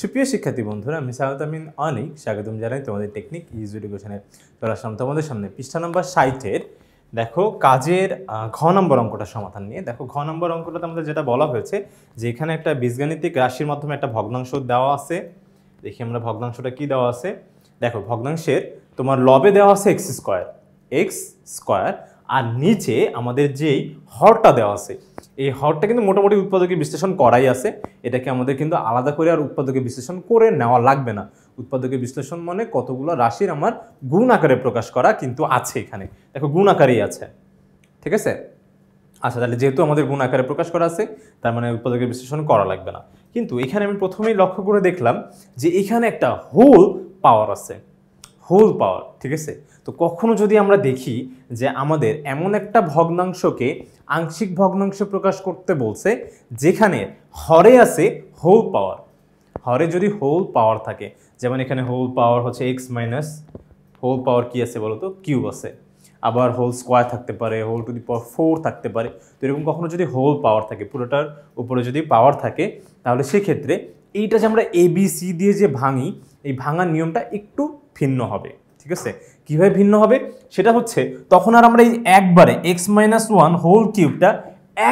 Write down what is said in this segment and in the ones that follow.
সুপ্রিয় শিক্ষার্থী বন্ধুরা, আমি সাউদ আমিন অনিক স্বাগতম জানাই তোমাদের টেকনিক ইজ এডুকেশনের। চলে আসলাম তোমাদের সামনে পৃষ্ঠা নম্বর 60-এর দেখো কাজের ঘ নম্বর অঙ্কটা সমাধান নিয়ে। দেখো ঘ নম্বর অঙ্কটাতে আমাদের যেটা বলা হয়েছে যে এখানে একটা বীজগাণিতিক রাশির মাধ্যমে একটা ভগ্নাংশ দেওয়া আছে। দেখি আমরা ভগ্নাংশটা কি দেওয়া আছে। দেখো ভগ্নাংশের তোমার লবে দেওয়া আছে এক্স স্কোয়ার আর নিচে আমাদের যেই হরটা দেওয়া আছে এই হরটা কিন্তু মোটামুটি উৎপাদকে বিশ্লেষণ করাই আছে। এটাকে আমাদের কিন্তু আলাদা করে আর উৎপাদকে বিশ্লেষণ করে নেওয়া লাগবে না। উৎপাদকে বিশ্লেষণ মানে কতগুলো রাশির আমার গুণ আকারে প্রকাশ করা কিন্তু আছে এখানে। দেখো গুণ আকারেই আছে, ঠিক আছে। আচ্ছা, তাহলে যেহেতু আমাদের গুণ আকারে প্রকাশ করা আছে তার মানে উৎপাদকের বিশ্লেষণ করা লাগবে না। কিন্তু এখানে আমি প্রথমেই লক্ষ্য করে দেখলাম যে এখানে একটা হোল পাওয়ার আছে, হোল পাওয়ার, ঠিক আছে। তো কখনো যদি আমরা দেখি যে আমাদের এমন একটা ভগ্নাংশকে আংশিক ভগ্নাংশ প্রকাশ করতে বলছে যেখানে হরে আছে হোল পাওয়ার, হরে যদি হোল পাওয়ার থাকে, যেমন এখানে হোল পাওয়ার হচ্ছে এক্স মাইনাস হোল পাওয়ার কি আছে বলতো, কিউব আছে, আবার হোল স্কোয়ার থাকতে পারে, হোল টু দি পাওয়ার 4 থাকতে পারে। তো এরকম কখনো যদি হোল পাওয়ার থাকে, পুরোটার উপরে যদি পাওয়ার থাকে, তাহলে সেক্ষেত্রে এইটা যে আমরা ABC দিয়ে যে ভাঙি, এই ভাঙার নিয়মটা একটু ভিন্ন হবে, ঠিক আছে। কীভাবে ভিন্ন হবে সেটা হচ্ছে, তখন আর আমরা এই একবারে x-1 হোল কিউবটা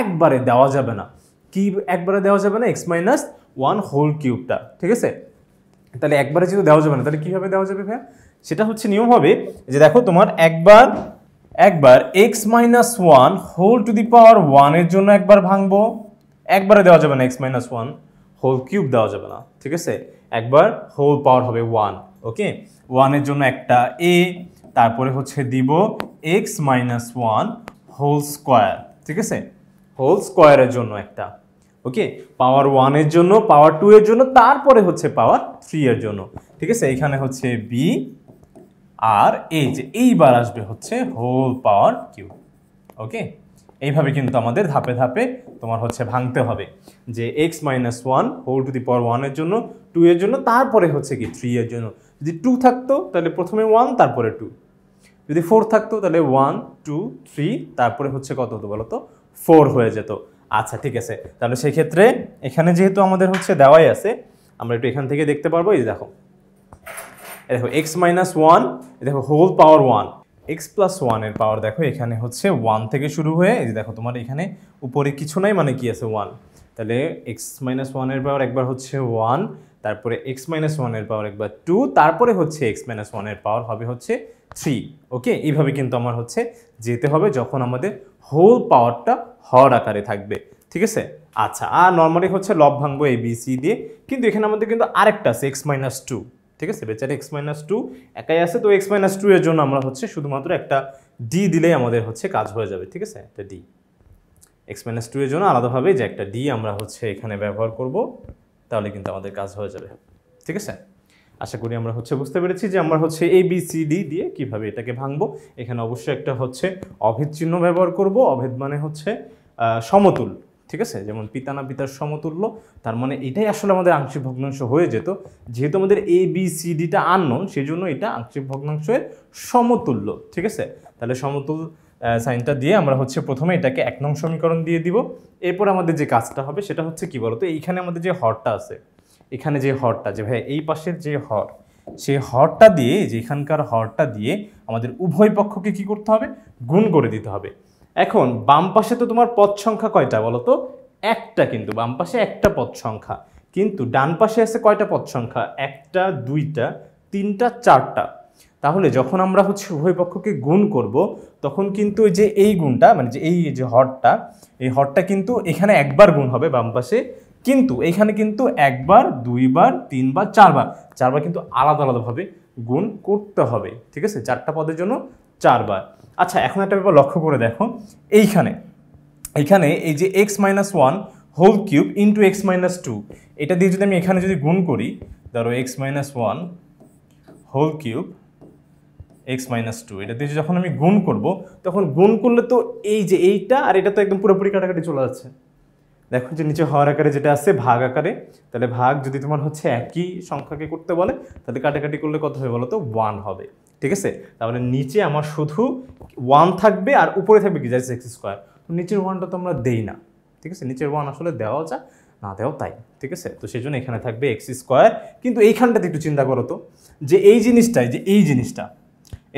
একবারে দেওয়া যাবে না। কি একবারে দেওয়া যাবে না? x-1 হোল কিউবটা, ঠিক আছে। তাহলে একবারে যেহেতু দেওয়া যাবে না, তাহলে কীভাবে দেওয়া যাবে ভাইয়া? সেটা হচ্ছে নিয়ম হবে যে দেখো তোমার একবার x-1 হোল টু দি পাওয়ার 1 এর জন্য একবার ভাঙবো, একবারে দেওয়া যাবে না x-1 হোল কিউব দেওয়া যাবে না, ঠিক আছে। একবার হোল পাওয়ার হবে 1, ওকে। 1 এর জন্য একটা a, তারপরে হচ্ছে দিব x-1 হোল স্কোয়ার, ঠিক আছে। হোল স্কোয়ারের জন্য একটা, ওকে। পাওয়ার 1 এর জন্য, পাওয়ার 2 এর জন্য, তারপরে হচ্ছে পাওয়ার 3 এর জন্য, ঠিক আছে। এখানে হচ্ছে b আর এই যে এইবার আসবে হচ্ছে হোল পাওয়ার কিউব, ওকে। এইভাবে কিন্তু আমাদের ধাপে ধাপে তোমার হচ্ছে ভাঙতে হবে যে x-1 হোল টু দি পাওয়ার 1 এর জন্য, 2 এর জন্য, তারপরে হচ্ছে কি 3 এর জন্য। যদি 2 থাকতো তাহলে প্রথমে 1 তারপরে 2, যদি 4 থাকতো তাহলে 1 2 3 তারপরে হচ্ছে কত হতো বলো তো, 4 হয়ে যেত। আচ্ছা, ঠিক আছে। তাহলে সেই ক্ষেত্রে এখানে যেহেতু আমাদের হচ্ছে দেওয়াই আছে, আমরা একটু এখান থেকে দেখতে পারবো। এই দেখো x-1, দেখো হোল পাওয়ার 1, x+1 এর পাওয়ার দেখো এখানে হচ্ছে 1 থেকে শুরু হয়ে, এই যে দেখো তোমার এখানে উপরে কিছু নাই মানে কি আছে 1। তাহলে x-1 এর পাওয়ার একবার হচ্ছে 1, তারপরে x-1 এর পাওয়ার একবার 2, তারপরে হচ্ছে x-1 এর পাওয়ার হবে হচ্ছে 3, ওকে। এইভাবে কিন্তু আমার হচ্ছে যেতে হবে যখন আমাদের হোল পাওয়ারটা হর আকারে থাকবে, ঠিক আছে। আচ্ছা, আর নর্মালি হচ্ছে লব ভাঙবো ABC দিয়ে, কিন্তু এখানে আমাদের কিন্তু আরেকটা আছে x-2, ঠিক আছে। বেচারে x-2 একাই আছে, তো x-2 এর জন্য আমরা হচ্ছে শুধুমাত্র একটা d দিলেই আমাদের হচ্ছে কাজ হয়ে যাবে, ঠিক আছে। একটা d x-2 এর জন্য আলাদাভাবে যে একটা d আমরা হচ্ছে এখানে ব্যবহার করব, তাহলে কিন্তু আমাদের কাজ হয়ে যাবে, ঠিক আছে। আশা করি আমরা হচ্ছে বুঝতে পেরেছি যে আমরা হচ্ছে ABCD দিয়ে কিভাবে এটাকে ভাঙবো। এখানে অবশ্যই একটা হচ্ছে অভেদ চিহ্ন ব্যবহার করব। অভেদ মানে হচ্ছে সমতুল, ঠিক আছে। যেমন পিতা না পিতার সমতুল্য, তার মানে এটাই আসলে আমাদের আংশিক ভগ্নাংশ হয়ে যেত। যেহেতু আমাদের ABCDটা আননোন, সেই জন্য এটা আংশিক ভগ্নাংশের সমতুল্য, ঠিক আছে। তাহলে সমতুল সাইনটা দিয়ে আমরা হচ্ছে প্রথমে এটাকে 1 নং সমীকরণ দিয়ে দিব। এরপর আমাদের যে কাজটা হবে সেটা হচ্ছে কি বলতো, এইখানে আমাদের যে হরটা আছে, এখানে যে হরটা, যে ভাই এই পাশের যে হর, সেই হরটা দিয়ে, যে এখানকার হরটা দিয়ে আমাদের উভয় পক্ষকে কি করতে হবে, গুণ করে দিতে হবে। এখন বাম পাশে তো তোমার পদ সংখ্যা কয়টা বলো তো, একটা, কিন্তু বাম পাশে একটা পদ সংখ্যা, কিন্তু ডান পাশে আছে কয়টা পদ সংখ্যা, 1টা 2টা 3টা 4টা। তাহলে যখন আমরা হচ্ছে উভয় পক্ষকে গুণ করব, তখন কিন্তু যে এই গুণটা মানে যে এই যে হরটা, এই হরটা কিন্তু এখানে একবার গুণ হবে বাম পাশে, কিন্তু এখানে কিন্তু একবার 2 বার 3 বার 4 বার কিন্তু আলাদা আলাদাভাবে গুণ করতে হবে, ঠিক আছে। 4টা পদের জন্য 4 বার। আচ্ছা, এখন একটা ব্যাপার লক্ষ্য করে দেখো, এইখানে এই যে x-1 whole cube into x-2, এটা দিয়ে যদি আমি এখানে যদি গুণ করি, ধরো x-1 হোল কিউব x-2, এটা দিয়ে যখন আমি গুণ করব, তখন গুণ করলে তো এই যে এইটা আর এটা তো একদম পুরোপুরি কাটাকাটি চলে যাচ্ছে। দেখো যে নিচে হর আকারে যেটা আছে ভাগ আকারে, তাহলে ভাগ যদি তোমার হচ্ছে একই সংখ্যাকে করতে বলে, তাহলে কাটাকাটি করলে কত হবে বলো তো, 1 হবে, ঠিক আছে। তাহলে নিচে আমার শুধু 1 থাকবে আর উপরে থাকবে কি, জাস্ট x স্কোয়ার। তো নিচের 1টা তো আমরা দেই না, ঠিক আছে। নিচের 1 আসলে দেওয়া না দেও তাই, ঠিক আছে। তো সেই জন্য এখানে থাকবে এক্স স্কোয়ার। কিন্তু এইখানটাতে একটু চিন্তা করো তো, যে এই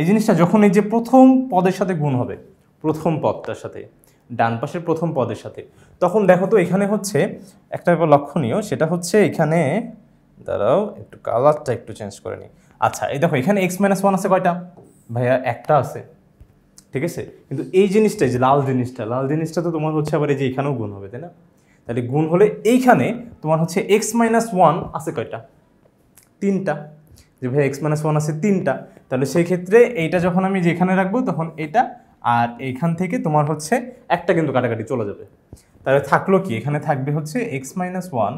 জিনিসটা যখন এই যে প্রথম পদের সাথে গুণ হবে, প্রথম পদটার সাথে, ডান পাশের প্রথম পদের সাথে, তখন দেখো তো এখানে হচ্ছে একটা ব্যাপার লক্ষণীয়, সেটা হচ্ছে এখানে দাঁড়াও একটু কালারটা একটু চেঞ্জ করে নিই। আচ্ছা, এই দেখো এখানে এক্স মাইনাস ওয়ান আছে কয়টা ভাইয়া? একটা আছে, ঠিক আছে। কিন্তু এই জিনিসটা, যে লাল জিনিসটা তো তোমার হচ্ছে আবার এই যে এখানেও গুণ হবে, তাই না? তাহলে গুণ হলে এইখানে তোমার হচ্ছে এক্স মাইনাস ওয়ান আছে কয়টা? তিনটা। যে ভাই এক্স মাইনাস ওয়ান আছে তিনটা, তাহলে সেই ক্ষেত্রে এইটা যখন আমি যেখানে রাখবো তখন এটা আর এইখান থেকে তোমার হচ্ছে একটা কিন্তু কাটাকাটি চলে যাবে। তাহলে থাকলো কি, এখানে থাকবে হচ্ছে x minus one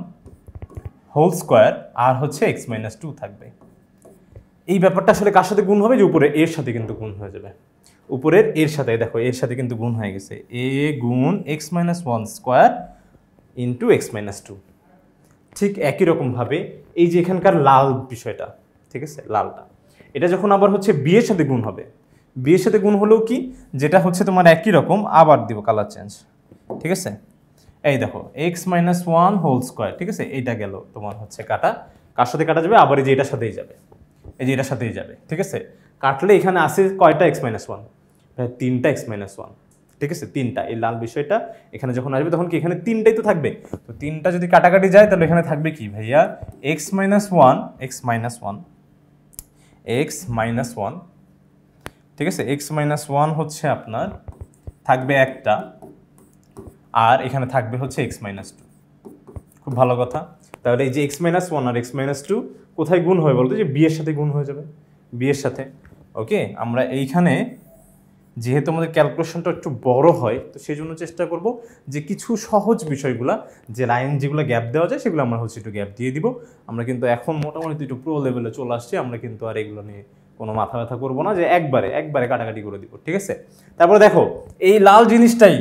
whole square আর হচ্ছে এক্স মাইনাস টু থাকবে। এই ব্যাপারটা আসলে কার সাথে গুণ হবে? যে উপরে এর সাথে কিন্তু গুণ হয়ে যাবে, উপরের এর সাথে, দেখো এর সাথে কিন্তু গুণ হয়ে গেছে, এ গুণ x minus one square into x minus two. ঠিক একই রকমভাবে এই যে এখানকার লাল বিষয়টা, ঠিক আছে, লালটা, এটা যখন আবার হচ্ছে বি এর সাথে গুণ হবে, বি এর সাথে গুণ হলেও কি, যেটা হচ্ছে তোমার একই রকম, আবার দিব কালার চেঞ্জ, ঠিক আছে। এই দেখো x minus one whole square, ঠিক আছে, এইটা গেল তোমার হচ্ছে কাটা, কার সাথে কাটা যাবে? আবার এই যে এটার সাথেই যাবে, এই যে এটার সাথেই যাবে, ঠিক আছে। কাটলে এখানে আসে কয়টা এক্স মাইনাস ওয়ান? তিনটা এক্স মাইনাস ওয়ান, ঠিক আছে, তিনটা। এই লাল বিষয়টা এখানে যখন আসবে তখন কি এখানে তিনটাই তো থাকবে। তো তিনটা যদি কাটাকাটি যায় তাহলে এখানে থাকবে কি ভাইয়া? এক্স মাইনাস ওয়ান, ঠিক আছে, এক্স মাইনাস ওয়ান হচ্ছে আপনার থাকবে একটা, আর এখানে থাকবে হচ্ছে এক্স মাইনাস টু। খুব ভালো কথা। তাহলে এই যে এক্স মাইনাস ওয়ান আর এক্স মাইনাস টু কোথায় গুণ হবে বলতো? যে বি এর সাথে গুণ হয়ে যাবে, বি এর সাথে। ওকে, আমরা এইখানে যেহেতু আমাদের ক্যালকুলেশনটা একটু বড় হয়, তো সেই জন্য চেষ্টা করব যে কিছু সহজ বিষয়গুলো, যে লাইন যেগুলো গ্যাপ দেওয়া যায় সেগুলো আমরা হচ্ছে একটু গ্যাপ দিয়ে দিব। আমরা কিন্তু এখন মোটামুটি একটু প্রো লেভেলে চলে আসছি, আমরা কিন্তু আর এগুলো নিয়ে কোনো মাথা ব্যথা করবো না, যে একবারে কাটাকাটি করে দিব, ঠিক আছে। তারপরে দেখো এই লাল জিনিসটাই,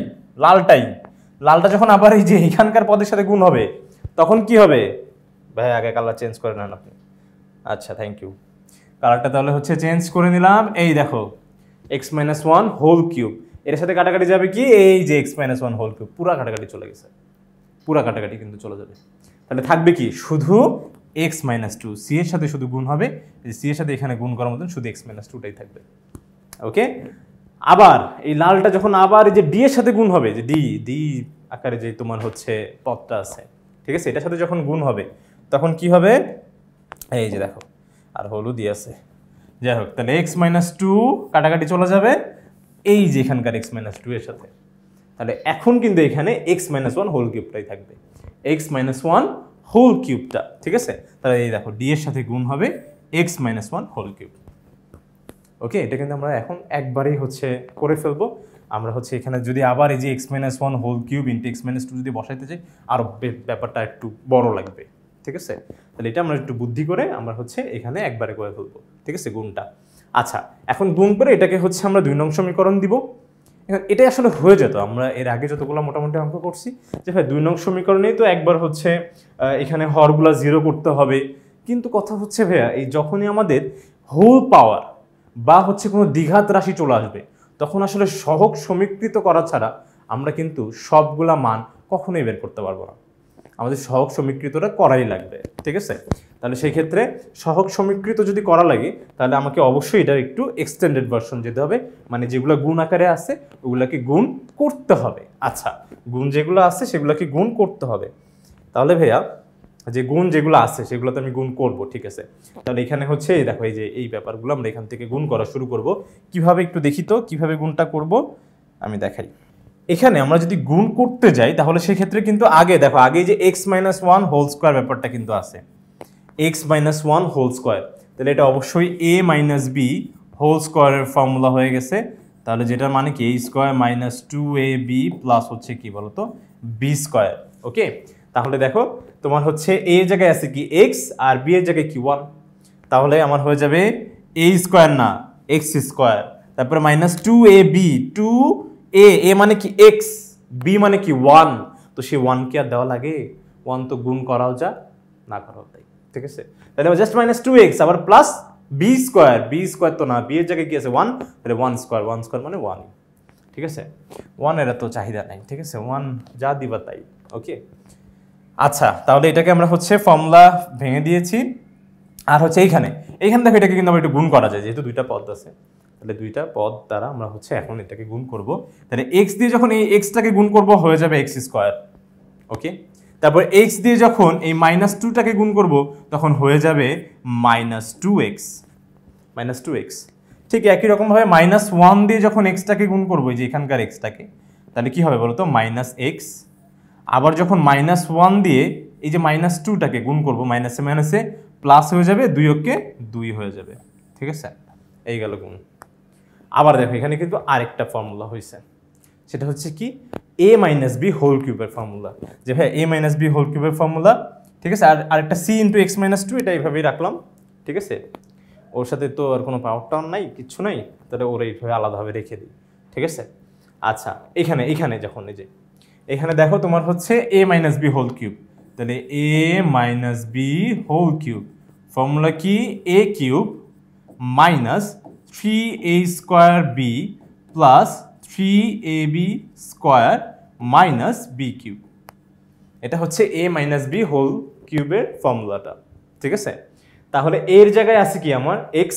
লালটা যখন আবার এই যে এখানকার পদের সাথে গুণ হবে তখন কি হবে ভাই? আগে কালার চেঞ্জ করে নেন আপনি। আচ্ছা, থ্যাংক ইউ। কালারটা তাহলে হচ্ছে চেঞ্জ করে নিলাম। এই দেখো x minus one whole cube, এর সাথে কাটাকাটি যাবে কি, এই যে x minus one whole cube, পুরা কাটাকাটি চলে গেছে, পুরা কাটাকাটি কিন্তু চলে যাবে। তাহলে থাকবে কি, শুধু এক্স মাইনাস টু, সি এর সাথে শুধু গুণ হবে, সি এর সাথে এখানে গুণ করার মতন শুধু এক্স মাইনাস টুটাই থাকবে। ওকে, আবার এই লালটা যখন আবার এই যে ডি এর সাথে গুণ হবে, যে ডি আকারে যে তোমার হচ্ছে পদটা আছে, ঠিক আছে, এটার সাথে যখন গুণ হবে তখন কি হবে? এই যে দেখো আর হলুদই আছে, যাই হোক, তাহলে এক্স মাইনাস টু কাটাকাটি চলে যাবে এই যে এখানকার এক্স মাইনাস টু এর সাথে। তাহলে এখন কিন্তু এখানে এক্স মাইনাস ওয়ান হোল কিউবটাই থাকবে, এক্স মাইনাস ওয়ান হোল কিউবটা, ঠিক আছে। তাহলে এই দেখো ডি এর সাথে গুণ হবে x minus one whole cube. Okay, এটা কিন্তু আমরা এখন একবারেই হচ্ছে করে ফেলবো। আমরা হচ্ছে এখানে যদি আবার এই যে x minus one whole cube into x minus two যদি বসাইতে চাই, আরও ব্যাপারটা একটু বড় লাগবে, ঠিক আছে। তাহলে এটা আমরা একটু বুদ্ধি করে আমরা হচ্ছে এখানে একবারে করে ফেলবো, ঠিক আছে, গুণটা। আচ্ছা, এখন গুণ করে এটাকে হচ্ছে আমরা 2 নং সমীকরণ দিব। এখন এটাই আসলে হয়ে যেত, আমরা এর আগে যতগুলো মোটামুটি অঙ্ক করছি, যে ভাই 2 নং সমীকরণেই তো একবার হচ্ছে এখানে হরগুলা 0 করতে হবে। কিন্তু কথা হচ্ছে ভাইয়া, এই যখনই আমাদের হোল পাওয়ার বা হচ্ছে কোনো দ্বিঘাত রাশি চলে আসবে, তখন আসলে সহগ সমীকৃত করা ছাড়া আমরা কিন্তু সবগুলা মান কখনোই বের করতে পারবো না। আমাদের সহগ সমীকৃতটা করাই লাগবে, ঠিক আছে। তাহলে সেই ক্ষেত্রে সহগ সমীকৃত যদি করা লাগে তাহলে আমাকে অবশ্যই এটার একটু এক্সটেন্ডেড ভার্সন যেতে হবে, মানে যেগুলো গুণ আকারে আছে ওগুলাকে গুণ করতে হবে। আচ্ছা, গুণ যেগুলো আছে সেগুলোকে গুণ করতে হবে। তাহলে ভাইয়া যে গুণ যেগুলো আছে সেগুলো তো আমি গুণ করব, ঠিক আছে। তাহলে এখানে হচ্ছে দেখো এই যে এই ব্যাপারগুলো আমরা এখান থেকে গুণ করা শুরু করব। কিভাবে একটু দেখি তো কিভাবে গুণটা করব, আমি দেখাই। এখানে আমরা যদি গুণ করতে যাই তাহলে সেক্ষেত্রে কিন্তু আগে দেখো, আগে যে x minus one whole square ব্যাপারটা কিন্তু আছে, x minus one whole square, তাহলে এটা অবশ্যই এ মাইনাস বি হোল স্কোয়ারের ফর্মুলা হয়ে গেছে। তাহলে যেটার মানে কি, a square minus two a b plus হচ্ছে কি বলতো, বি স্কোয়ার। ওকে, তাহলে দেখো তোমার হচ্ছে এ এর জায়গায় আছে কি এক্স আর বি এর জায়গায় কি ওয়ান, তাহলে আমার হয়ে যাবে এ স্কোয়ার না এক্স স্কোয়ার, তারপরে minus two a B, two এ মানে কি এক্স, বি মানে কি ওয়ান, তো সেই ওয়ান কি আর দেওয়া লাগে? ওয়ান তো গুণ করাও যা না করাও তাই, ঠিক আছে। তাহলে জাস্ট মাইনাস টু এক্স আবার প্লাস বি স্কোয়ার তো না, বি এর জায়গায় কি আছে ওয়ান, তাহলে ওয়ান স্কোয়ার মানে ওয়ান, ঠিক আছে। ওয়ানের এত চাহিদা নাই, ঠিক আছে, ওয়ান যা দিবা তাই। ওকে, আচ্ছা, তাহলে এটাকে আমরা হচ্ছে ফর্মুলা ভেঙে দিয়েছি। আর হচ্ছে এইখানে দেখো এটাকে কিন্তু আমরা একটু গুণ করা যায়, যেহেতু দুইটা পদ আছে, তাহলে দুইটা পদ দ্বারা আমরা হচ্ছে এখন এটাকে গুণ করব। তাহলে এক্স দিয়ে যখন এই এক্সটাকে গুণ করব হয়ে যাবে এক্স স্কোয়ার, ওকে। তারপর এক্স দিয়ে যখন এই -2টাকে গুণ করব তখন হয়ে যাবে -2x, -2x। ঠিক একই রকমভাবে -1 দিয়ে যখন এক্সটাকে গুণ করবো, এই যে এখানকার এক্সটাকে, তাহলে কি হবে বলো তো, -x। আবার যখন -1 দিয়ে এই যে -2টাকে গুণ করবো, মাইনাসে মাইনাসে প্লাস হয়ে যাবে, 2 হয়ে যাবে, ঠিক আছে। এই গেল গুণ। আবার দেখো এখানে কিন্তু আরেকটা ফর্মুলা হয়েছে, সেটা হচ্ছে কি a মাইনাস বি হোল কিউবের ফর্মুলা, যে ভাই a মাইনাস বি হোল কিউবের ফর্মুলা, ঠিক আছে। আর আরেকটা c into x minus two, এটা এইভাবেই রাখলাম, ঠিক আছে। ওর সাথে তো আর কোনো পাওয়ার টাউন নাই, কিচ্ছু নাই, তাহলে ওরা এইভাবে আলাদাভাবে রেখে দিই, ঠিক আছে। আচ্ছা, এখানে যখন এই যে এখানে দেখো তোমার হচ্ছে a minus b whole cube, তাহলে a minus b whole cube formula কি, a cube minus 3a square b plus 3ab square minus b cube. এটা হচ্ছে a মাইনাস বি হোল কিউবের ফর্মুলাটা, ঠিক আছে। তাহলে এর জায়গায় আছে কি আমার x,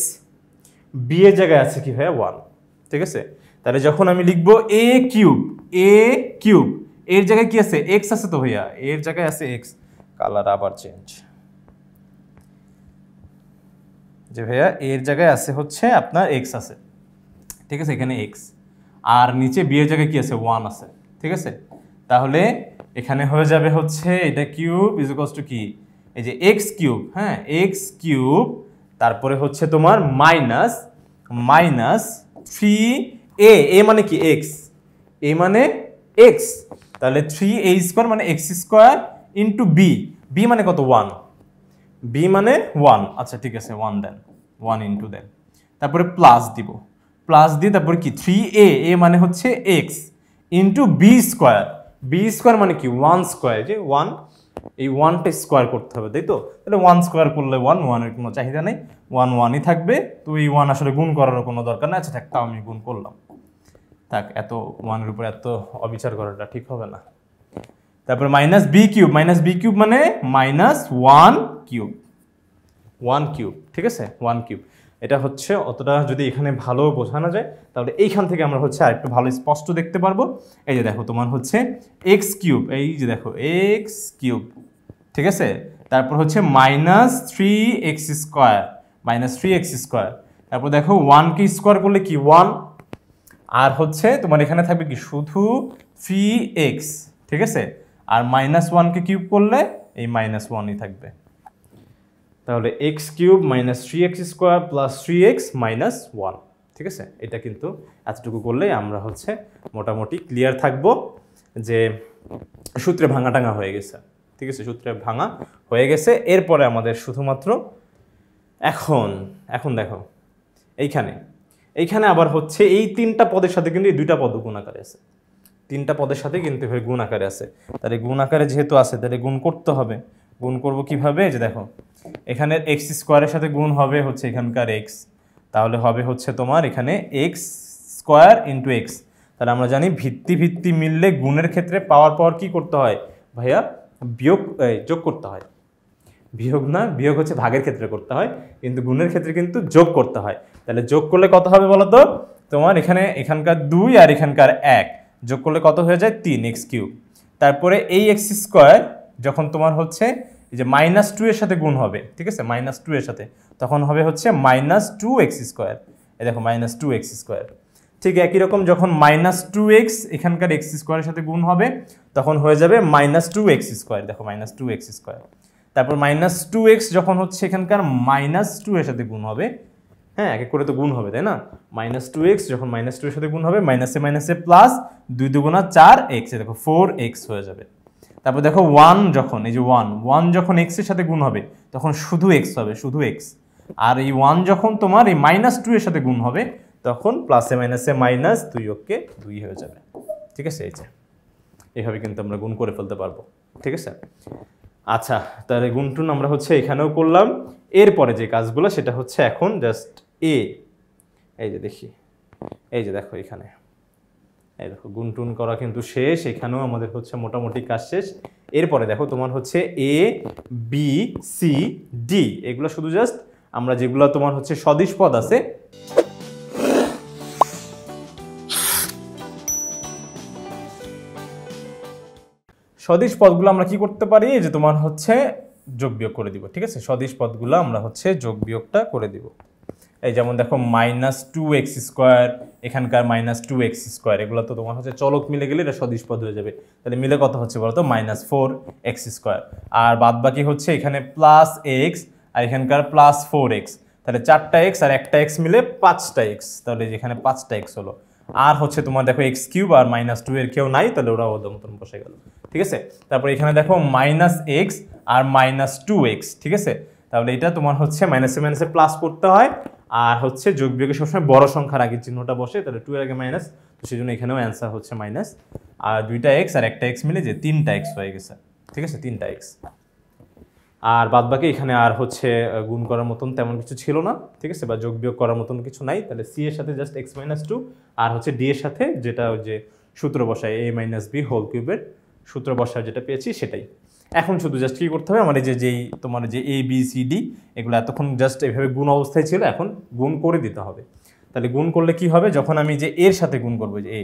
b এর জায়গায় আছে কি ভাইয়া 1, ঠিক আছে। তাহলে যখন আমি লিখবো a কিউব এর জায়গায় কি আছে, x আছে তো ভাইয়া, এর জায়গায় আছে x, কালার আবার চেঞ্জ, যে ভাইয়া এর জায়গায় আছে হচ্ছে আপনার x আছে, ঠিক আছে, এখানে x। আর নিচে b এর জায়গায় কি আছে, 1 আছে, ঠিক আছে। তাহলে এখানে হয়ে যাবে হচ্ছে এটা কিউব ইজ ইকুয়ালস টু কি, এই যে x কিউব, হ্যাঁ x কিউব, তারপরে হচ্ছে তোমার মাইনাস 3a মানে কি x, a মানে x, তাহলে 3a স্কোয়ার মানে x স্কোয়ার ইন্টু b মানে কত, 1, b মানে 1, আচ্ছা ঠিক আছে 1 দেন, 1 ইন্টু দেন, তারপরে প্লাস দিব, প্লাস দিয়ে তারপরে কি 3a মানে হচ্ছে x ইন্টু b স্কোয়ার মানে কি 1 স্কোয়ার, যে 1, এই 1টা স্কোয়ার করতে হবে, তাই তো। তাহলে 1 স্কোয়ার করলে 1 এর কোনো চাহিদা নেই, 1ই থাকবে, তো এই 1 আসলে গুণ করার কোনো দরকার নেই। আচ্ছা থাক, তাও আমি গুণ করলাম, থাক, এত 1 এর উপর এত অবিচার করাটা ঠিক হবে না। তারপরে মাইনাস বি কিউব মানে -1 কিউব, ঠিক আছে, 1 কিউব। এটা হচ্ছে অতটা যদি এখানে ভালো বোঝানো যায়, তাহলে এইখান থেকে আমরা হচ্ছে আরেকটু ভালো স্পষ্ট দেখতে পারবো। এই যে দেখো তোমার হচ্ছে x কিউব, এই যে দেখো x কিউব, ঠিক আছে। তারপর হচ্ছে -3x স্কোয়ার, তারপর দেখো 1 কে স্কোয়ার করলে কি 1, আর হচ্ছে তোমার এখানে থাকবে কি শুধু 3x, ঠিক আছে। আর -1 কে কিউব করলে এই -1ই থাকবে, তাহলে x cube minus 3x square plus 3x minus 1, ঠিক আছে। এটা কিন্তু এতটুকু করলেই আমরা হচ্ছে মোটামুটি ক্লিয়ার থাকবো যে সূত্রে ভাঙা টাঙা হয়ে গেছে, ঠিক আছে, সূত্রে ভাঙা হয়ে গেছে। এরপরে আমাদের শুধুমাত্র এখন দেখো এইখানে আবার হচ্ছে এই 3টা পদের সাথে কিন্তু এই 2টা পদ গুণ আকারে আছে, 3টা পদের সাথে কিন্তু গুণ আকারে আছে, তাহলে গুণ আকারে যেহেতু আছে তাহলে গুণ করতে হবে। গুণ করব কিভাবে, যে দেখো এখানে x স্কোয়ারের সাথে গুণ হবে হচ্ছে এখানকার x, তাহলে হবে হচ্ছে তোমার এখানে x স্কোয়ার ইন্টু x। তাহলে আমরা জানি ভিত্তি মিললে গুণের ক্ষেত্রে পাওয়ার কি করতে হয় ভাইয়া, যোগ করতে হয়, বিয়োগ হচ্ছে ভাগের ক্ষেত্রে করতে হয়, কিন্তু গুণের ক্ষেত্রে কিন্তু যোগ করতে হয়। তাহলে যোগ করলে কত হবে বলো তো, তোমার এখানকার 2 আর এখানকার 1 যোগ করলে কত হয়ে যায়, 3x কিউব। তারপরে এই x স্কোয়ার যখন তোমার হচ্ছে এই যে -2 এর সাথে গুণ হবে, ঠিক আছে, -2 এর সাথে, তখন হবে হচ্ছে -2x স্কোয়ার, এই দেখো -2x স্কোয়ার। ঠিক একই রকম যখন -2x এখানকার x স্কোয়ারের সাথে গুণ হবে তখন হয়ে যাবে -2x স্কোয়ার, দেখো -2x স্কোয়ার। তারপর -2x যখন হচ্ছে এখানকার -2 এর সাথে গুণ হবে, হ্যাঁ এক এক করে তো গুণ হবে তাই না, -2x যখন -2 এর সাথে গুণ হবে, মাইনাসে মাইনাসে প্লাস, 2 দুগুণা 4x, দেখো 4x হয়ে যাবে। তারপর দেখো 1 যখন এই যে 1 যখন x এর সাথে গুণ হবে তখন শুধু x হবে, শুধু x। আর এই 1 যখন তোমার এই -2 এর সাথে গুণ হবে তখন প্লাসে মাইনাসে মাইনাস, 2 হয়ে যাবে, ঠিক আছে। এই যে এইভাবে কিন্তু আমরা গুণ করে ফেলতে পারবো, ঠিক আছে। আচ্ছা, তাহলে গুণটুন আমরা হচ্ছে এখানেও করলাম। এরপরে যে কাজগুলো সেটা হচ্ছে এখন জাস্ট এই যে দেখি, এই যে দেখো এখানে এই দেখো গুণ টুন করা কিন্তু শেষ, এখানেও আমাদের হচ্ছে মোটামুটি কাজ শেষ। এরপরে দেখো তোমার হচ্ছে এ বি সি ডি, এগুলো শুধু জাস্ট আমরা যেগুলো তোমার হচ্ছে সদিশ পদ আছে সদিশ পদগুলো আমরা কি করতে পারি, যে তোমার হচ্ছে যোগ বিয়োগ করে দিব। ঠিক আছে, সদিশ পদগুলো আমরা হচ্ছে যোগ বিয়োগটা করে দিব। এই যেমন দেখো -2x², এখানকার -2x², এগুলো তো তোমার হচ্ছে চলক মিলে গেলে এটা সদিশ পদ হয়ে যাবে। তাহলে মিলে কত হচ্ছে বলতো, -4x²। আর বাদ বাকি হচ্ছে এখানে +x আর এখানকার +4x, তাহলে 4টা x আর একটা x মিলে 5টা x, তাহলে যেখানে 5টা x হলো। আর হচ্ছে তোমার দেখো x³ আর -2 এর কেউ নাই, তাহলে ওরা ওদের মতন বসে গেল। ঠিক আছে, তারপর এখানে দেখো -x আর -2x। ঠিক আছে, তাহলে এটা তোমার হচ্ছে মাইনাসে মাইনাসে প্লাস করতে হয়, আর হচ্ছে যোগ বিয়োগে সবসময় বড় সংখ্যার আগে চিহ্নটা বসে, তাহলে 2 এর আগে মাইনাস, তো সেই জন্য এখানেও অ্যান্সার হচ্ছে মাইনাস। আর 2টা x আর একটা x মিলে যে 3টা x হয়ে গেছে। ঠিক আছে, 3টা x। আর বাদ বাকি এখানে আর হচ্ছে গুণ করার মতন তেমন কিছু ছিল না। ঠিক আছে, বা যোগ বিয়োগ করার মতন কিছু নাই, তাহলে c এর সাথে জাস্ট x-2 আর হচ্ছে d এর সাথে যেটা ওই যে সূত্র বসায় a - b হোল কিউবের সূত্র বসায় যেটা পেয়েছি সেটাই। এখন শুধু জাস্ট কি করতে হবে, আমাদের যেই তোমার যে a b c d এগুলো এতক্ষণ জাস্ট এইভাবে গুণ অবস্থায় ছিল, এখন গুণ করে দিতে হবে। তাহলে গুণ করলে কি হবে, যখন আমি যে এর সাথে গুণ করবো যে a,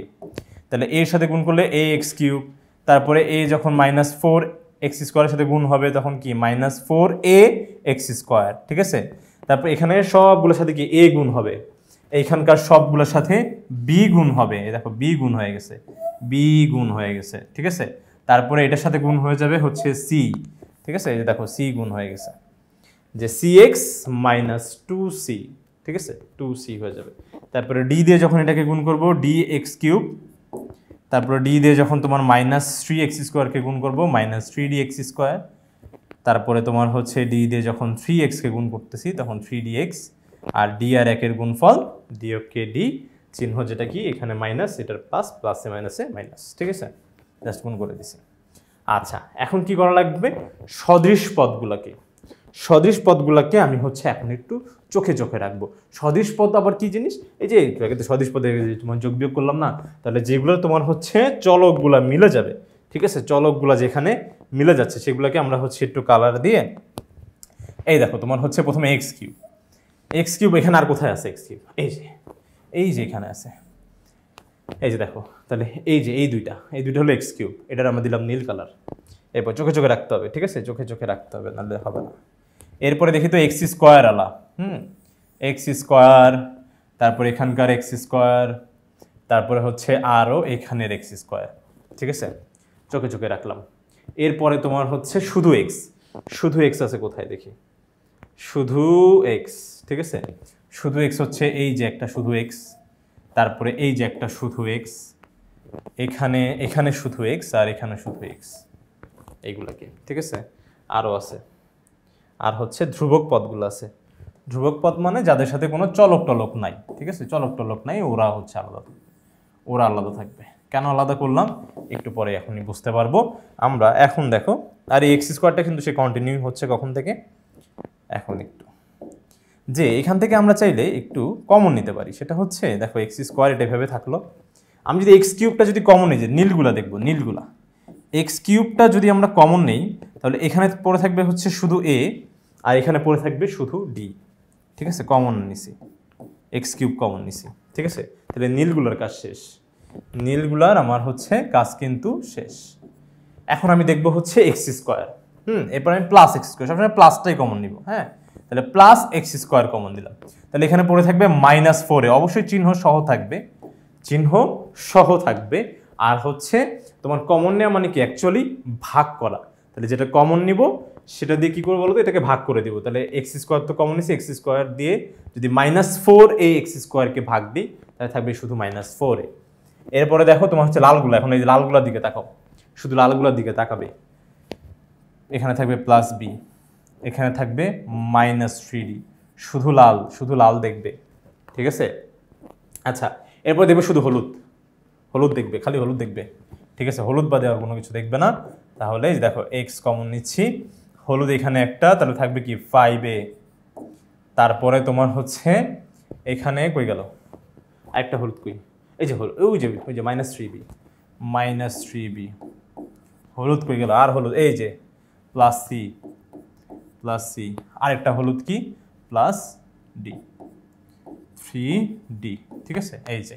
তাহলে এর সাথে গুণ করলে ax³, তারপরে a যখন -4x² এর সাথে গুণ হবে তখন কি -4ax²। ঠিক আছে, তারপর এখানে সবগুলোর সাথে কি a গুণ হবে, এইখানকার সবগুলোর সাথে b গুণ হবে। এই দেখো b গুণ হয়ে গেছে, b গুণ হয়ে গেছে। ঠিক আছে, তারপরে এটার সাথে গুণ হয়ে যাবে হচ্ছে c। ঠিক আছে, এই যে দেখো c গুণ হয়ে গেছে, যে cx - 2c। ঠিক আছে, 2c হয়ে যাবে। তারপরে d দিয়ে যখন এটাকে গুণ করব dx³, তারপরে d দিয়ে যখন তোমার -3x² কে গুণ করব -3dx², তারপরে তোমার হচ্ছে d দিয়ে যখন 3x কে গুণ করতেছি তখন 3dx, আর d আর 1 এর গুণফল d-কে d, চিহ্ন যেটা কি এখানে মাইনাস, এটার প্লাস, প্লাসে মাইনাসে মাইনাস। ঠিক আছে, জাস্ট গুণ করে দিছি। আচ্ছা, এখন কি করা লাগবে, সদৃশ পদগুলোকে আমি হচ্ছে এখন একটু চোখে চোখে রাখবো। সদৃশ পদ আবার কি জিনিস, এই যে একটু আগে তো সদৃশ পদে তোমার যোগ বিয়োগ করলাম না, তাহলে যেগুলো তোমার হচ্ছে চলকগুলা মিলে যাবে। ঠিক আছে, চলকগুলা যেখানে মিলে যাচ্ছে সেগুলোকে আমরা হচ্ছে একটু কালার দিয়ে, এই দেখো তোমার হচ্ছে প্রথমে x³ এখানে আর কোথায় আছে x³, এই যে এখানে আছে, এই যে দেখো, তাহলে এই যে এই দুইটা হলো x³, এটার আমরা দিলাম নীল কালার। এরপর চোখে চোখে রাখতে হবে। ঠিক আছে, চোখে চোখে রাখতে হবে, নাহলে হবে না। এরপরে দেখি তো x² আলা, x², তারপর এখানকার x², তারপরে হচ্ছে আরও এখানের x²। ঠিক আছে, চোখে চোখে রাখলাম। এরপরে তোমার হচ্ছে শুধু x আছে কোথায় দেখি, শুধু x। ঠিক আছে, শুধু x হচ্ছে এই যে একটা শুধু x, তারপরে এই যে একটা শুধু x, এখানে শুধু x আর এখানে শুধু x, এইগুলাকে। ঠিক আছে, আরও আছে, আর হচ্ছে ধ্রুবক পদগুলো আছে। ধ্রুবক পদ মানে যাদের সাথে কোনো চলক টলক নাই। ঠিক আছে, চলক টলক নাই, ওরা হচ্ছে আলাদা থাকবে। কেন আলাদা করলাম একটু পরে এখনই বুঝতে পারবো আমরা। এখন দেখো, আর এই x² কিন্তু সে কন্টিনিউ হচ্ছে কখন থেকে, এখন একটু যে এখান থেকে আমরা চাইলে একটু কমন নিতে পারি, সেটা হচ্ছে দেখো x² এটা এভাবে থাকলো, আমি যদি x³ যদি কমন নিই, যে নীলগুলা দেখবো, x³ যদি আমরা কমন নেই তাহলে এখানে পড়ে থাকবে হচ্ছে শুধু a, আর এখানে পড়ে থাকবে শুধু d। ঠিক আছে, কমন নিছি, x³ কমন নিছি। ঠিক আছে, তাহলে নীলগুলার কাজ শেষ, নীলগুলার আমার হচ্ছে কাজ কিন্তু শেষ। এখন আমি দেখবো হচ্ছে x², এরপর আমি +x², সবসময় প্লাসটাই কমন নিব। হ্যাঁ, তাহলে +x² কমন দিলাম, তাহলে এখানে পড়ে থাকবে -4a, অবশ্যই চিহ্ন সহ থাকবে। আর হচ্ছে তোমার কমন নেওয়া মানে কি অ্যাকচুয়ালি ভাগ করা, তাহলে যেটা কমন নিব সেটা দিয়ে কি করবো বলো তো, এটাকে ভাগ করে দিব। তাহলে x² তো কমন নিছি, x² দিয়ে যদি -4a x² কে ভাগ দিই তাহলে থাকবে শুধু -4a। এরপরে দেখো তোমার হচ্ছে লালগুলা, এখন এই লালগুলার দিকে তাকাও, শুধু লালগুলার দিকে তাকাবে, এখানে থাকবে +b, এখানে থাকবে -3d, শুধু লাল দেখবে। ঠিক আছে, আচ্ছা, এরপর দেখবে শুধু হলুদ দেখবে, খালি হলুদ দেখবে। ঠিক আছে, হলুদ বাদে আর কোনো কিছু দেখবে না। তাহলে দেখো x কমন নিচ্ছি, হলুদ এখানে একটা, তাহলে থাকবে কি 5a। তারপরে তোমার হচ্ছে এখানে কই গেল, একটা হলুদ কই, এই যে হলো ওই যে -3b হলুদ কই গেল, আর হলুদ এই যে প্লাস সি আরেকটা হলুদ কি প্লাস ডি 3d, ঠিক আছে এই যে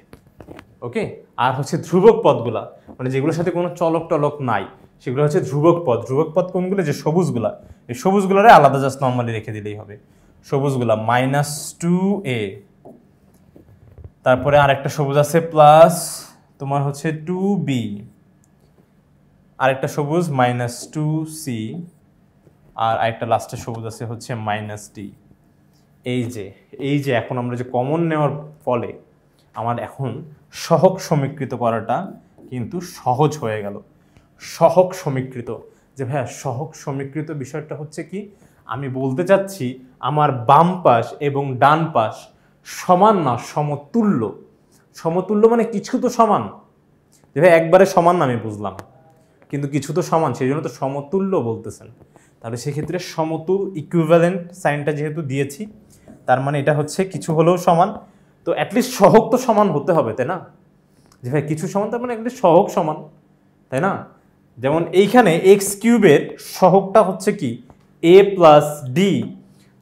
ওকে। আর হচ্ছে ধ্রুবক পদগুলা মানে যেগুলোর সাথে কোনো চলক টলক নাই সেগুলো হচ্ছে ধ্রুবক পদ কোনগুলো, যে সবুজগুলা, এই সবুজগুলারে আলাদা জাস্ট নরমালি রেখে দিলেই হবে। সবুজগুলা -2a, তারপরে আরেকটা সবুজ আছে প্লাস তোমার হচ্ছে 2b, আরেকটা সবুজ -2c, আর আরেকটা লাস্টের সবুজ আছে হচ্ছে -d। এই যে এখন আমরা যে কমন নেওয়ার ফলে আমার এখন সহগ সমীকৃত করাটা কিন্তু সহজ হয়ে গেল। সহগ সমীকৃত, যে ভাইয়া সহগ সমীকৃত বিষয়টা হচ্ছে কি, আমি বলতে চাচ্ছি আমার বাম পাশ এবং ডান পাশ সমান না, সমতুল্য। সমতুল্য মানে কিছু তো সমান, যে ভাই একবারে সমান না আমি বুঝলাম, কিন্তু কিছু তো সমান, সেই জন্য তো সমতুল্য বলতেছেন। তাহলে সেক্ষেত্রে সমতুল ইকুইভ্যালেন্ট সাইনটা যেহেতু দিয়েছি, তার মানে এটা হচ্ছে কিছু হলেও সমান, তো অ্যাটলিস্ট সহগ তো সমান হতে হবে, তাই না? যে ভাই কিছু সমান তার মানে অ্যাটলিস্ট সহগ সমান, তাই না? যেমন এইখানে x³ সহগটা হচ্ছে কি a প্লাস ডি,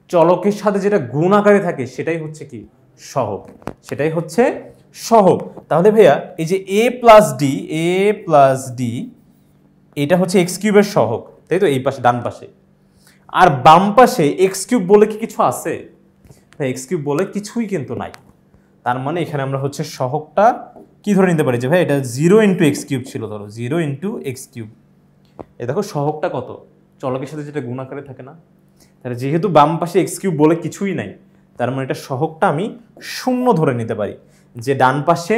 চলকের সাথে যেটা গুণ আকারে থাকে সেটাই হচ্ছে কি সহগ, সেটাই হচ্ছে সহগ। তাহলে ভাইয়া এই যে a প্লাস ডি এটা হচ্ছে x³ সহগ, তাই তো? এই পাশে ডান পাশে, আর বাম পাশে x³ বলে কি কিছু আছে? x³ বলে কিছুই কিন্তু নাই। তার মানে এখানে আমরা হচ্ছে সহগটা কি ধরে নিতে পারি, যে ভাই এটা 0 × x³ ছিল, ধরো 0 × x³। এই দেখো সহগটা কত, চলকের সাথে যেটা গুণ আকারে থাকে না, তাহলে যেহেতু বাম পাশে x³ বলে কিছুই নাই, তার মানে এটা সহগটা আমি 0 ধরে নিতে পারি। যে ডান পাশে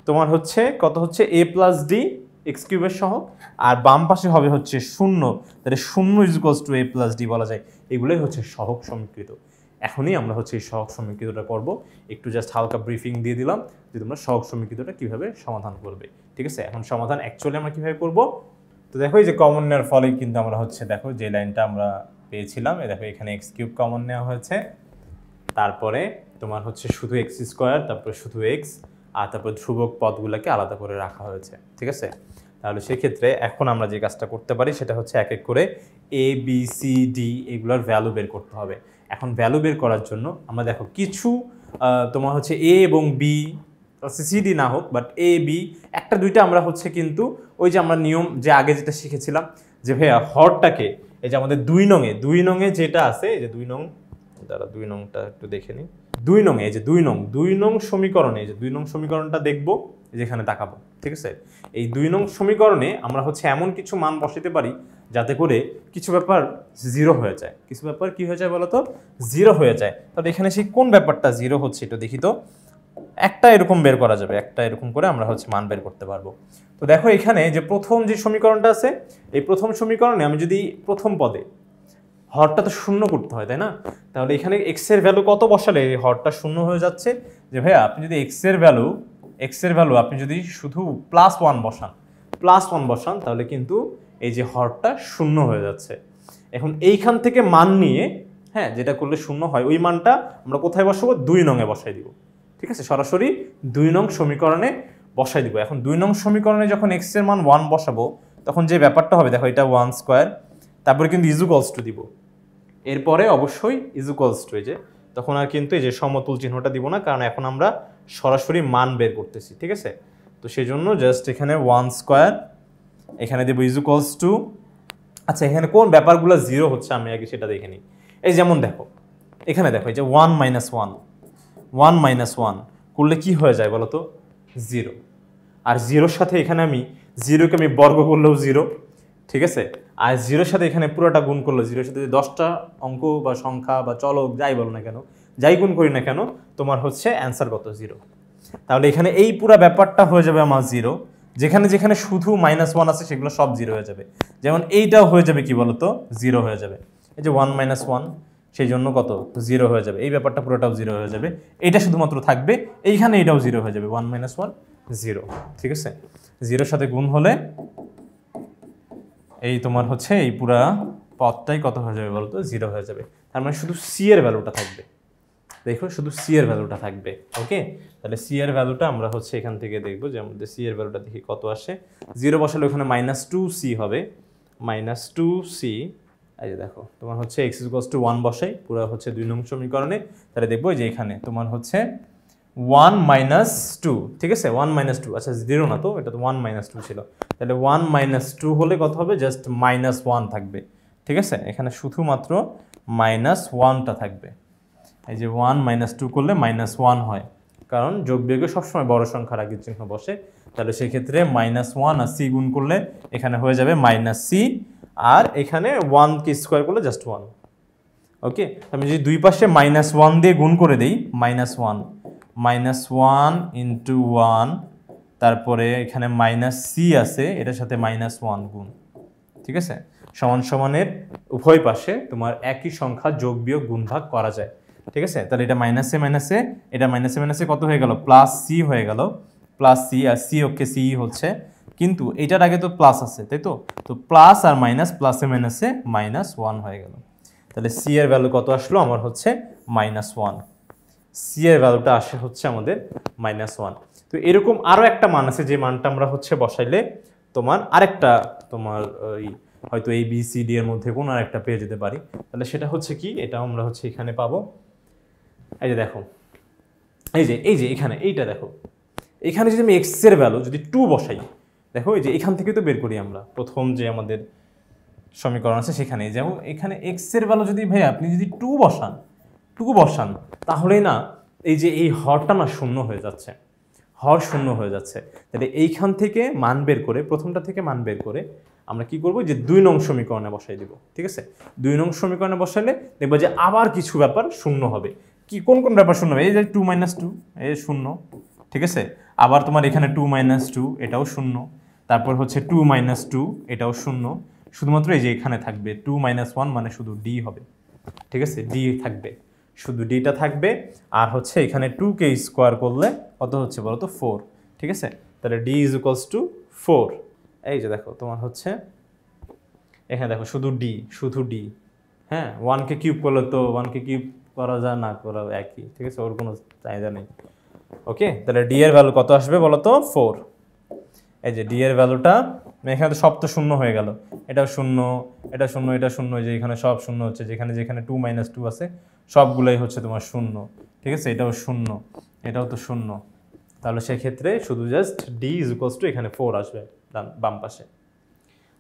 তোমার হচ্ছে কত হচ্ছে a প্লাস ডি x³ সহগ, আর বাম পাশে হবে হচ্ছে 0, তাহলে 0 = a প্লাস ডি বলা যায়। এগুলোই হচ্ছে সহগ সমীকৃত। এখনই আমরা হচ্ছে এই সহগ সমীকৃতটা করব, একটু জাস্ট হালকা ব্রিফিং দিয়ে দিলাম যে তোমরা সহগ সমীকৃতটা কিভাবে সমাধান করবে, ঠিক আছে? এখন সমাধান অ্যাকচুয়ালি আমরা কিভাবে করব, তো দেখো এই যে কমন নেওয়ার ফলে কিন্তু আমরা হচ্ছে দেখো যে লাইনটা আমরা পেয়েছিলাম, এই দেখো এখানে x³ কমন নেওয়া হয়েছে, তারপরে তোমার হচ্ছে শুধু x², তারপরে শুধু x, আর তারপর ধ্রুবক পদগুলোকে আলাদা করে রাখা হয়েছে, ঠিক আছে? তাহলে সেক্ষেত্রে এখন আমরা যে কাজটা করতে পারি সেটা হচ্ছে এক এক করে a b c d এগুলোর ভ্যালু বের করতে হবে। এখন ভ্যালু বের করার জন্য আমরা দেখো কিছু তোমার হচ্ছে a এবং b, c d না হোক, বাট a b একটা দুইটা আমরা হচ্ছে কিন্তু ওই যে আমরা নিয়ম যে আগে যেটা শিখেছিলাম যে ভাইয়া হরটাকে, এই যে আমাদের 2 নংয়ে যেটা আছে, এই যে 2 নং, দাঁড়া 2 নংটা একটু দেখে নিই। 2 নং, এই যে 2 নং সমীকরণে, এই যে 2 নং সমীকরণটা দেখবো, যেখানে তাকাবো, ঠিক আছে? এই 2 নং সমীকরণে আমরা হচ্ছে এমন কিছু মান বসাতে পারি যাতে করে কিছু ব্যাপার 0 হয়ে যায়। কিছু ব্যাপার কি হয়ে যায় বলো তো, 0 হয়ে যায়। তাহলে এখানে সেই কোন ব্যাপারটা 0 হচ্ছে এটা দেখি তো। একটা এরকম বের করা যাবে, একটা এরকম করে আমরা হচ্ছে মান বের করতে পারবো। তো দেখো এখানে যে প্রথম যে সমীকরণটা আছে, এই প্রথম সমীকরণে আমি যদি প্রথম পদে হরটা তো 0 করতে হয়, তাই না? তাহলে এখানে x এর ভ্যালু কত বসালে এই হরটা 0 হয়ে যাচ্ছে? যে ভাইয়া আপনি যদি x এর ভ্যালু আপনি যদি শুধু +1 বসান তাহলে কিন্তু এই যে হরটা 0 হয়ে যাচ্ছে। এখন এইখান থেকে মান নিয়ে, হ্যাঁ, যেটা করলে 0 হয় ওই মানটা আমরা কোথায় বসাবো, 2 নংয়ে বসাই দিব, ঠিক আছে? সরাসরি 2 নং সমীকরণে বসাই দিব। এখন 2 নং সমীকরণে যখন x এর মান 1 বসাবো তখন যে ব্যাপারটা হবে দেখো, এটা 1², তারপরে কিন্তু ইজুকলস টু দিব, এরপরে অবশ্যই ইজুকলস টু, এই যে তখন আর কিন্তু এই যে সমতুল চিহ্নটা দিব না, কারণ এখন আমরা সরাসরি মান বের করতেছি, ঠিক আছে? তো সেই জন্য জাস্ট এখানে 1², এখানে দেব ইজুকলস টু। আচ্ছা এখানে কোন ব্যাপারগুলো 0 হচ্ছে আমি আগে সেটা দেখে নিই। এই যেমন দেখো এখানে দেখো এই যে 1 করলে কি হয়ে যায় বলো তো, 0। আর 0-র সাথে এখানে আমি 0কে আমি বর্গ করলেও 0, ঠিক আছে? আর 0-র সাথে এখানে পুরোটা গুণ করলো, 0-র সাথে 10টা অঙ্ক বা সংখ্যা বা চলক যাই বলো না কেন, যাই গুণ করি না কেন, তোমার হচ্ছে অ্যান্সার কত, 0। তাহলে এখানে এই পুরো ব্যাপারটা হয়ে যাবে আমার 0, যেখানে যেখানে শুধু -1 আছে সেগুলো সব 0 হয়ে যাবে। যেমন এইটাও হয়ে যাবে কি বলতো, 0 হয়ে যাবে। এই যে 1 - 1, সেই জন্য কত, 0 হয়ে যাবে। এই ব্যাপারটা পুরোটাও 0 হয়ে যাবে, এইটা শুধুমাত্র থাকবে, এইখানে এটাও 0 হয়ে যাবে, 1 - 1 0, ঠিক আছে? 0-র সাথে গুণ হলে এই তোমার হচ্ছে এই পুরা পদটাই কত হয়ে যাবে বলতো, 0 হয়ে যাবে। তার মানে শুধু c এর ভ্যালুটা থাকবে, দেখো শুধু সি এর ভ্যালুটা থাকবে। ওকে, তাহলে সি এর ভ্যালুটা আমরা হচ্ছে এখান থেকে দেখবো যে আমাদের সি এর ভ্যালুটা দেখি কত আসে। 0 বসালে ওখানে -2c হবে, -2c। এই যে দেখো তোমার হচ্ছে x = 1 বসাই পুরো হচ্ছে 2 নং সমীকরণে, তাহলে দেখবো যে এখানে তোমার হচ্ছে 1 - 2, ঠিক আছে 1 - 2, আচ্ছা 0 না তো, এটা তো 1 - 2 ছিল, তাহলে 1 - 2 হলে কত হবে, জাস্ট -1 থাকবে, ঠিক আছে, এখানে শুধুমাত্র -1টা থাকবে। এই যে 1 - 2 করলে -1 হয়, কারণ যোগ বিয়োগে সবসময় বড় সংখ্যার আগে চিহ্ন বসে, তাহলে সেক্ষেত্রে -1 আর c গুণ করলে এখানে হয়ে যাবে -c, আর এখানে 1 কে স্কোয়ার করলে জাস্ট 1। ওকে, আমি যদি দুই পাশে -1 দিয়ে গুণ করে দিই, -1 × 1, তারপরে এখানে -c আছে, এটার সাথে -1 গুণ, ঠিক আছে, সমান সমানের উভয় পাশে তোমার একই সংখ্যা যোগ বিয়োগ গুণ ভাগ করা যায়, ঠিক আছে, তাহলে এটা -a এটা -a কত হয়ে গেল, +c হয়ে গেল, +c, আর c ওকে c হচ্ছে, কিন্তু এটার আগে তো প্লাস আছে, তাই তো, তো প্লাস আর মাইনাস, প্লাসে মাইনাসে -1 হয়ে গেল, তাহলে c এর ভ্যালু কত আসলো আমার হচ্ছে -1, c এর ভ্যালুটা আসে হচ্ছে আমাদের -1। তো এরকম আরো একটা মান আছে, যে মানটা আমরা হচ্ছে বসাইলে তোমার আরেকটা তোমার ওই হয়তো a b c d এর মধ্যে কোনো আরেকটা পেয়ে যেতে পারি, তাহলে সেটা হচ্ছে কি, এটা আমরা হচ্ছে এখানে পাবো। এই যে দেখো, এই যে এখানে এইটা দেখো, এখানে যদি আমি x এর ভ্যালু যদি 2 বসাই, দেখো এই যে এখান থেকে তো বের করি আমরা প্রথম যে আমাদের সমীকরণ আছে সেখানে, যেমন এখানে x এর ভ্যালু যদি ভাই আপনি যদি 2 বসান তাহলেই না এই যে এই হরটা না শূন্য হয়ে যাচ্ছে, হর শূন্য হয়ে যাচ্ছে, তাহলে এইখান থেকে মান বের করে, প্রথমটা থেকে মান বের করে আমরা কি করব, যে 2 নং সমীকরণে বসাই দিব, ঠিক আছে, 2 নং সমীকরণে বসাইলে দেখবো যে আবার কিছু ব্যাপার শূন্য হবে। কি কোন কোন ব্যাপার শূন্য হবে, এই যে 2 - 2 এই শূন্য, ঠিক আছে, আবার তোমার এখানে 2 - 2 এটাও শূন্য, তারপর হচ্ছে 2 - 2 এটাও শূন্য, শুধুমাত্র এই যে এখানে থাকবে 2 - 1 মানে শুধু d হবে, ঠিক আছে, d থাকবে, শুধু dটা থাকবে, আর হচ্ছে এখানে 2 কে স্কোয়ার করলে কত হচ্ছে বলো তো, 4, ঠিক আছে, তাহলে d = 4। এই যে দেখো তোমার হচ্ছে এখানে দেখো শুধু d, হ্যাঁ 1 কে কিউব করলে তো 1 কে কিউব করা যায় না করা একই, ঠিক আছে, ওর কোনো চাহিদা নেই। ওকে, তাহলে d এর ভ্যালু কত আসবে বলো তো, 4। এই যে d এর ভ্যালুটা, এখানে তো সব তো শূন্য হয়ে গেল, এটাও শূন্য, এটা শূন্য, এটা শূন্য, যে এখানে সব শূন্য হচ্ছে, যেখানে যেখানে 2 - 2 আছে সবগুলোই হচ্ছে তোমার শূন্য, ঠিক আছে, এটাও শূন্য, এটাও তো শূন্য, তাহলে সেক্ষেত্রে শুধু জাস্ট d = এখানে 4 আসবে বাম পাশে।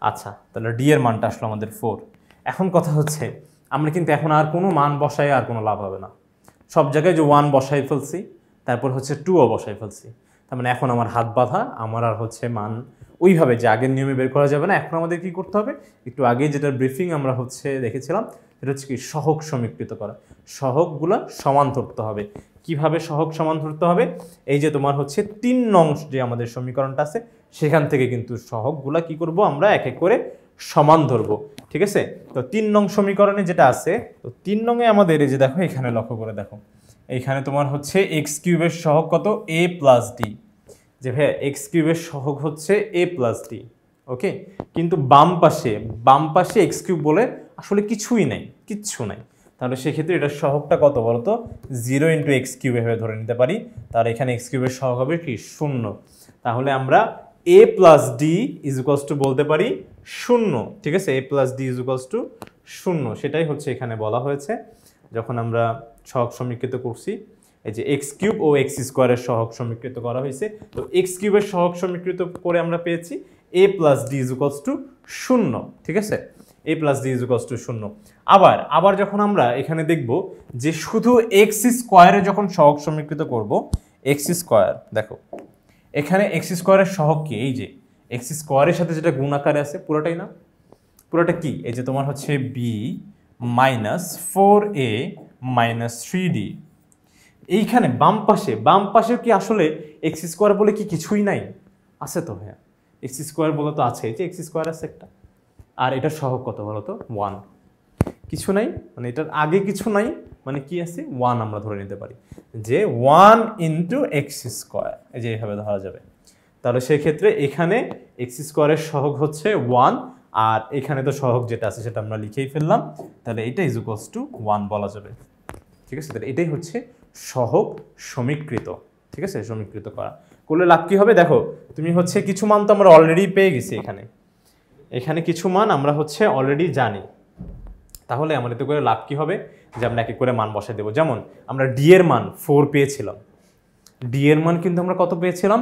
আচ্ছা, তাহলে d এর মানটা আসলো আমাদের 4। এখন কথা হচ্ছে আমরা কিন্তু এখন আর কোনো মান বসাই আর কোনো লাভ হবে না, সব জায়গায় যে 1 বসাই ফেলছি, তারপর হচ্ছে 2ও বসাই ফেলছি, তার মানে এখন আমার হাত বাঁধা, আমার আর হচ্ছে মান ওইভাবে যে আগের নিয়মে বের করা যাবে না, এখন আমাদের কি করতে হবে, একটু আগে যেটা ব্রিফিং আমরা হচ্ছে দেখেছিলাম, সেটা হচ্ছে কি সহগ সমীকৃত করা, সহগগুলা সমান ধরতে হবে। কিভাবে সহগ সমান ধরতে হবে, এই যে তোমার হচ্ছে 3 নং যে আমাদের সমীকরণটা আছে সেখান থেকে কিন্তু সহগগুলা কি করব, আমরা এক এক করে সমান ধরবো, ঠিক আছে, তো 3 নং সমীকরণে যেটা আছে, তো 3 নং এ আমাদের এই যে দেখো এখানে লক্ষ্য করে দেখো, এইখানে তোমার হচ্ছে x³ এর সহগ কত, a + d, যে ভাই x³ এর সহগ হচ্ছে a + d, ওকে, কিন্তু বাম পাশে x³ বলে আসলে কিছুই নাই, কিচ্ছু নাই, তাহলে সেক্ষেত্রে এটার সহগটা কত বলতো, 0 × x³ এভাবে ধরে নিতে পারি, তাহলে এখানে x³ এর সহগ হবে কি 0, তাহলে আমরা a + d = বলতে পারি 0, ঠিক আছে, a + d = 0, সেটাই হচ্ছে এখানে বলা হয়েছে যখন আমরা সহগ সমীকৃত করছি, এই যে x³ ও x² এর সহগ সমীকৃত করা হয়েছে, তো x³ এর সহগ সমীকৃত করে আমরা পেয়েছি a + d = 0, ঠিক আছে, a + d = 0। আবার যখন আমরা এখানে দেখব যে শুধু x² এ যখন সহগ সমীকৃত করব, x², দেখো এখানে x² এর সহগ কি, এই যে x² এর সাথে যেটা গুণ আকারে আছে পুরোটাই না, পুরোটা কি, এই যে তোমার হচ্ছে b - 4a - 3d, এইখানে বাম পাশে কি আসলে x² বলে কি কিছুই নাই, আছে তো ভাইয়া, x² বলে তো আছে, যে x² আছে একটা, আর এটার সহগ কত বলো তো, 1, কিছু নাই, মানে এটার আগে কিছু নাই, মানে কি আছে 1 আমরা ধরে নিতে পারি, যে 1 × x², এই যে এইভাবে ধরা যাবে, তাহলে সেই ক্ষেত্রে এখানে x² এর সহগ হচ্ছে 1, আর এখানে তো সহগ যেটা আছে সেটা আমরা লিখেই ফেললাম, তাহলে এটা = 1 বলা যাবে। ঠিক আছে, তাহলে এটাই হচ্ছে সহগ সমীকৃত। ঠিক আছে, সমীকৃত করা করলে লাভ কি হবে? দেখো তুমি হচ্ছে কিছু মান তো আমরা অলরেডি পেয়ে গেছি, এখানে কিছু মান আমরা হচ্ছে অলরেডি জানি, তাহলে আমাদের এতে করে লাভ কি হবে যে আমরা এক এক করে মান বসাই দেবো। যেমন আমরা ডি এর মান 4 পেয়েছিলাম, ডি এর মান কিন্তু আমরা কত পেয়েছিলাম?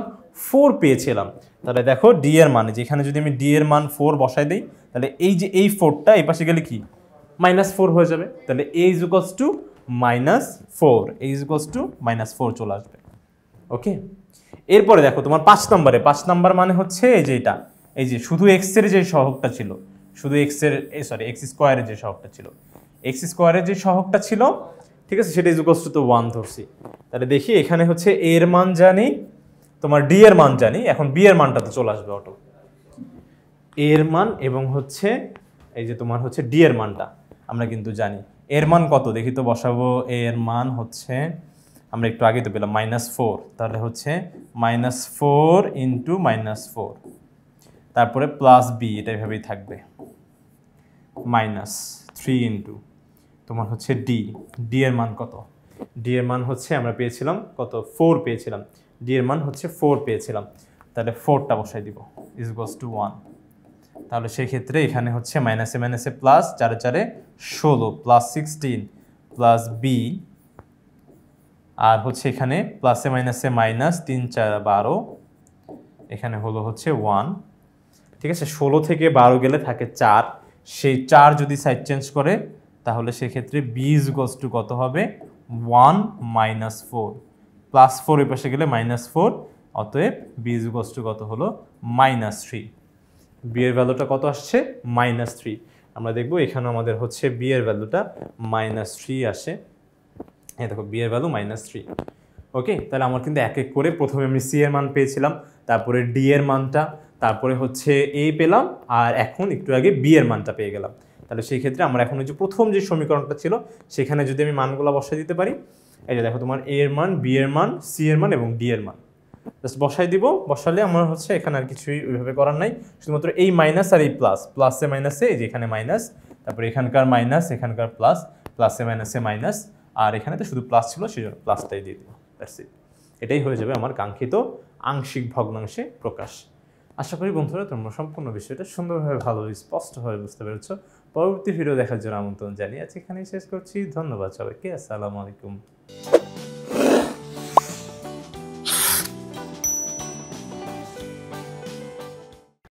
4 পেয়েছিলাম। তাহলে দেখো ডি এর মান, যেখানে যদি আমি ডি এর মান 4 বসাই দিই, তাহলে এই যে এই 4টা এই পাশে গেলে কি -4 হয়ে যাবে। তাহলে a = -4, a = -4 চলে আসবে। ওকে, এরপরে দেখো তোমার 5 নাম্বার মানে হচ্ছে এই যে এটা, এই যে শুধু x এর যে সহগটা ছিল, শুধু x এর x স্কয়ারের যে সহগটা ছিল, x স্কয়ারের যে সহগটা ছিল, ঠিক আছে, সেটা = 1 ধরছি। তাহলে দেখি এখানে হচ্ছে a এর মান জানি, তোমার d এর মান জানি, এখন b এর মানটা তো চলে আসবে অটো। a এর মান এবং হচ্ছে এই যে তোমার হচ্ছে d এর মানটা আমরা কিন্তু জানি। এর মান কত দেখি তো, বসাবো। a এর মান হচ্ছে আমরা একটু আগে তো পেলাম -4, তাহলে হচ্ছে -4 × -4, তারপরে +b, এটা এভাবেই থাকবে, -3 তোমার হচ্ছে d এর মান কত? d এর মান হচ্ছে আমরা পেয়েছিলাম কত? 4 পেয়েছিলাম, d এর মান হচ্ছে 4 পেয়েছিলাম, তাহলে 4টা বসাই দিব, = 1। তাহলে সেই ক্ষেত্রে এখানে হচ্ছে মাইনাসে মাইনাসে প্লাস, 4 4 16 +16 +b, আর হচ্ছে এখানে প্লাসে মাইনাসে মাইনাস, 3 4 12, এখানে হলো হচ্ছে 1। ঠিক আছে, 16 থেকে 12 গেলে থাকে 4, সেই 4 যদি সাইড চেঞ্জ করে তাহলে সেক্ষেত্রে b = কত হবে? 1 - 4, +4 এর পাশে গেলে -4, অতএব b = কত হলো? -3। b এর ভ্যালুটা কত আসছে? -3। আমরা দেখব এখানে আমাদের হচ্ছে b এর ভ্যালুটা -3 আসে। এই দেখো b এর ভ্যালু -3। ওকে, তাহলে আমার কিন্তু এক এক করে প্রথমে আমি c এর মান পেয়েছিলাম, তারপরে d এর মানটা, তারপরে হচ্ছে a পেলাম, আর এখন একটু আগে b এর মানটা পেয়ে গেলাম। তাহলে সেই ক্ষেত্রে আমরা এখন ওই যে প্রথম যে সমীকরণটা ছিল সেখানে যদি আমি মানগুলো বসাই দিতে পারি, এই যে দেখো তোমার a এর মান, b এর মান, c এর মান এবং d এর মান জাস্ট বসাই দিব। বসালে আমার হচ্ছে এখানে আর কিছুই ওইভাবে করার নাই, শুধুমাত্র এই মাইনাস আর এই প্লাস, প্লাসে মাইনাসে এই যে এখানে মাইনাস, তারপরে এখানকার মাইনাস, এখানকার প্লাস, প্লাসে মাইনাসে মাইনাস, আর এখানে তো শুধু প্লাস ছিল সেই জন্য প্লাসটাই দিয়ে দিব। That's it. এটাই হয়ে যাবে আমার কাঙ্ক্ষিত আংশিক ভগ্নাংশে প্রকাশ। আশা করি বন্ধুরা তোমরা সম্পূর্ণ বিষয়টা সুন্দরভাবে, ভালোভাবে, স্পষ্টভাবে বুঝতে পেরেছ। পরবর্তী ভিডিও দেখার জন্য আমন্ত্রণ জানিয়ে আজকে এখানেই শেষ করছি। ধন্যবাদ সবাইকে। আসসালামু আলাইকুম।